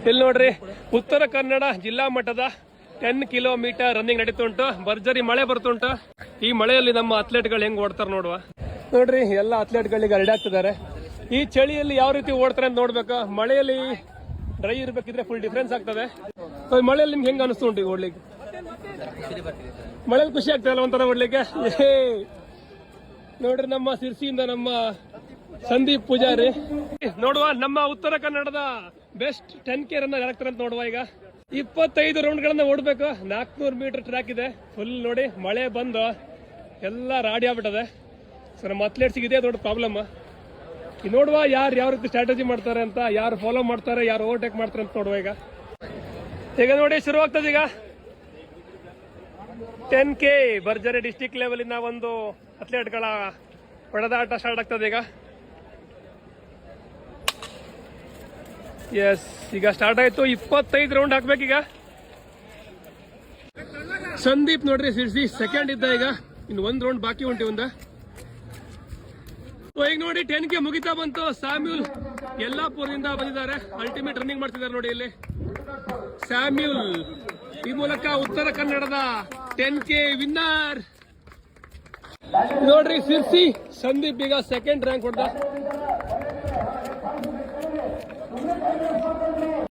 ಇಲ್ಲಿ ನೋಡ್ರಿ ಉತ್ತರ ಕನ್ನಡ ಜಿಲ್ಲಾ ಮಟ್ಟದ 10 ಕಿಲೋಮೀಟರ್ ರನ್ನಿಂಗ್ ನಡೀತುಂಟು. ಭರ್ಜರಿ ಮಳೆ ಬರ್ತುಂಟು. ಈ ಮಳೆಯಲ್ಲಿ ನಮ್ಮ ಅಥ್ಲೆಟ್ಗಳು ಹೆಂಗ್ ಓಡ್ತಾರೆ ನೋಡುವ. ನೋಡ್ರಿ ಎಲ್ಲ ಅಥ್ಲೆಟ್ಗಳಿಗೆ ರೆಡಿ ಆಗ್ತಿದ್ದಾರೆ. ಈ ಚಳಿಯಲ್ಲಿ ಯಾವ ರೀತಿ ಓಡ್ತಾರೆ ಅಂತ ನೋಡ್ಬೇಕು. ಮಳೆಯಲ್ಲಿ ಡ್ರೈ ಇರ್ಬೇಕಿದ್ರೆ ಫುಲ್ ಡಿಫ್ರೆನ್ಸ್ ಆಗ್ತದೆ. ಮಳೆಯಲ್ಲಿ ನಿಮ್ಗೆ ಹೆಂಗ್ ಅನಿಸ್ತು ಉಂಟು ಈಗ ಓಡ್ಲಿಕ್ಕೆ? ಮಳೆಯಲ್ಲಿ ಖುಷಿ ಆಗ್ತದಲ್ಲ ಒಂಥರ ಓಡ್ಲಿಕ್ಕೆ. ನೋಡ್ರಿ ನಮ್ಮ ಸಿರ್ಸಿಯಿಂದ ನಮ್ಮ ಸಂದೀಪ್ ಪೂಜಾರಿ ನೋಡುವ. ನಮ್ಮ ಉತ್ತರ ಕನ್ನಡದ ಬೆಸ್ಟ್ 10K ರನ್ನರ್ ಆಗ್ತಾರೆ ಅಂತ ನೋಡುವ. ಈಗ 25 ರೌಂಡ್ ಗಳನ್ನ ಓಡ್ಬೇಕು. 400 ಮೀಟರ್ ಟ್ರ್ಯಾಕ್ ಇದೆ. ಫುಲ್ ನೋಡಿ ಮಳೆ ಬಂದು ಎಲ್ಲ ರಾಡಿ ಆಗ್ಬಿಟ್ಟದೆ. ಸೊ ನಮ್ಮ ಅಥ್ಲೆಟ್ಸ್ಗೆ ಇದೇ ದೊಡ್ಡ ಪ್ರಾಬ್ಲಮ್. ಈಗ ನೋಡುವ ಯಾರು ಯಾವ ರೀತಿ ಸ್ಟ್ರಾಟಜಿ ಮಾಡ್ತಾರೆ ಅಂತ, ಯಾರು ಫಾಲೋ ಮಾಡ್ತಾರೆ, ಯಾರು ಓವರ್ಟೇಕ್ ಮಾಡ್ತಾರೆ ಅಂತ ನೋಡುವ. ಈಗ ನೋಡಿ ಶುರು ಆಗ್ತದೆ. ಈಗ 10K ಭರ್ಜರಿ ಡಿಸ್ಟಿಕ್ ಲೆವೆಲ್ ಇಂದ ಒಂದು ಅಥ್ಲೆಟ್ಗಳ ಹೊಡೆದಾಟ ಸ್ಟಾರ್ಟ್ ಆಗ್ತದೆ. ಈಗ ಸ್ಟಾರ್ಟ್ ಆಯ್ತು. 25 ರೌಂಡ್ ಹಾಕ್ಬೇಕೀಗ. ಸಂದೀಪ್ ನೋಡ್ರಿ ಸಿರ್ಸಿ ಸೆಕೆಂಡ್ ಇದ್ದ. ಈಗ ಇನ್ನು 1 ರೌಂಡ್ ಬಾಕಿ ಉಂಟು ಒಂದು. ಈಗ ನೋಡಿ 10K ಮುಗಿತಾ ಬಂತು. ಸ್ಯಾಮ್ಯೂಲ್ ಯಲ್ಲಾಪುರದಿಂದ ಬಂದಿದ್ದಾರೆ. ಅಲ್ಟಿಮೇಟ್ ರನ್ನಿಂಗ್ ಮಾಡ್ತಿದ್ದಾರೆ ನೋಡಿ ಇಲ್ಲಿ ಸ್ಯಾಮ್ಯೂಲ್. ಈ ಮೂಲಕ ಉತ್ತರ ಕನ್ನಡದ 10K ವಿನ್ನರ್ ನೋಡ್ರಿ ಸಿರ್ಸಿ ಸಂದೀಪ್ ಈಗ ಸೆಕೆಂಡ್ ರ್ಯಾಂಕ್ ಹೊಡೆದ.